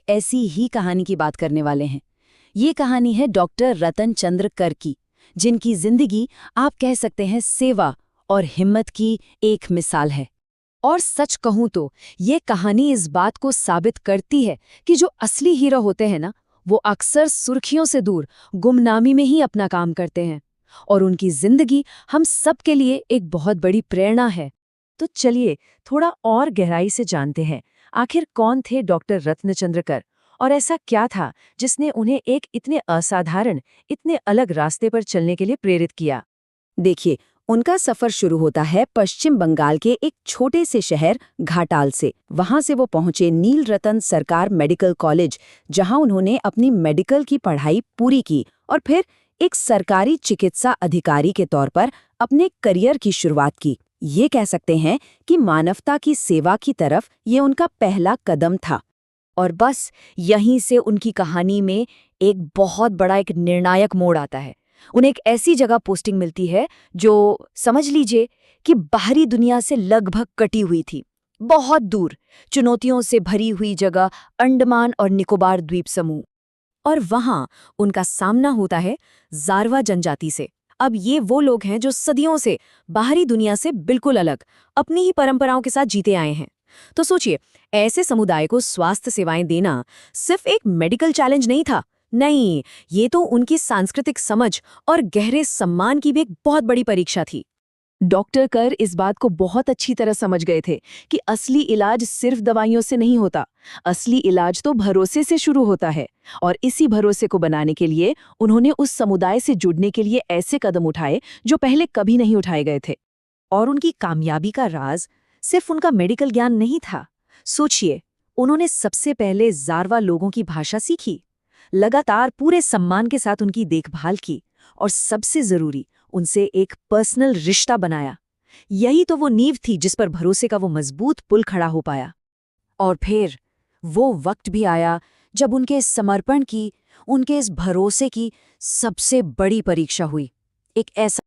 ऐसी ही कहानी की बात करने वाले हैं। ये कहानी है डॉक्टर रतन चंद्र कर की, जिनकी जिंदगी आप कह सकते हैं सेवा और हिम्मत की एक मिसाल है। और सच कहूं तो ये कहानी इस बात को साबित करती है कि जो असली हीरो होते हैं ना, वो अक्सर सुर्खियों से दूर गुमनामी में ही अपना काम करते हैं। और उनकी जिंदगी हम सब के लिए एक बहुत बड़ी प्रेरणा है। तो चलिए थोड़ा और गहराई से जानते हैं, आखिर कौन थे डॉक्टर रत्नचंद्र कर और ऐसा क्या था जिसने उन्हें एक इतने असाधारण, इतने अलग रास्ते पर चलने के लिए प्रेरित किया। देखिए, उनका सफर शुरू होता है पश्चिम बंगाल के एक छोटे से शहर घाटाल से। वहां से वो पहुंचे नील रतन सरकार मेडिकल कॉलेज, जहां उन्होंने अपनी मेडिकल की पढ़ाई पूरी की और फिर एक सरकारी चिकित्सा अधिकारी के तौर पर अपने करियर की शुरुआत की। ये कह सकते हैं कि मानवता की सेवा की तरफ ये उनका पहला कदम था। और बस यहीं से उनकी कहानी में एक बहुत बड़ा एक निर्णायक मोड़ आता है। उन्हें एक ऐसी जगह पोस्टिंग मिलती है जो समझ लीजिए कि बाहरी दुनिया से लगभग कटी हुई थी, बहुत दूर, चुनौतियों से भरी हुई जगह, अंडमान और निकोबार द्वीप समूह। और वहां उनका सामना होता है जारवा जनजाति से। अब ये वो लोग हैं जो सदियों से बाहरी दुनिया से बिल्कुल अलग, अपनी ही परंपराओं के साथ जीते आए हैं। तो सोचिए, ऐसे समुदाय को स्वास्थ्य सेवाएं देना सिर्फ एक मेडिकल चैलेंज नहीं था, नहीं, ये तो उनकी सांस्कृतिक समझ और गहरे सम्मान की भी एक बहुत बड़ी परीक्षा थी। डॉक्टर कर इस बात को बहुत अच्छी तरह समझ गए थे कि असली इलाज सिर्फ दवाइयों से नहीं होता, असली इलाज तो भरोसे से शुरू होता है। और इसी भरोसे को बनाने के लिए उन्होंने उस समुदाय से जुड़ने के लिए ऐसे कदम उठाए जो पहले कभी नहीं उठाए गए थे। और उनकी कामयाबी का राज सिर्फ उनका मेडिकल ज्ञान नहीं था। सोचिए, उन्होंने सबसे पहले जारवा लोगों की भाषा सीखी, लगातार पूरे सम्मान के साथ उनकी देखभाल की और सबसे जरूरी, उनसे एक पर्सनल रिश्ता बनाया। यही तो वो नींव थी जिस पर भरोसे का वो मजबूत पुल खड़ा हो पाया। और फिर वो वक्त भी आया जब उनके इस समर्पण की, उनके इस भरोसे की सबसे बड़ी परीक्षा हुई। एक ऐसा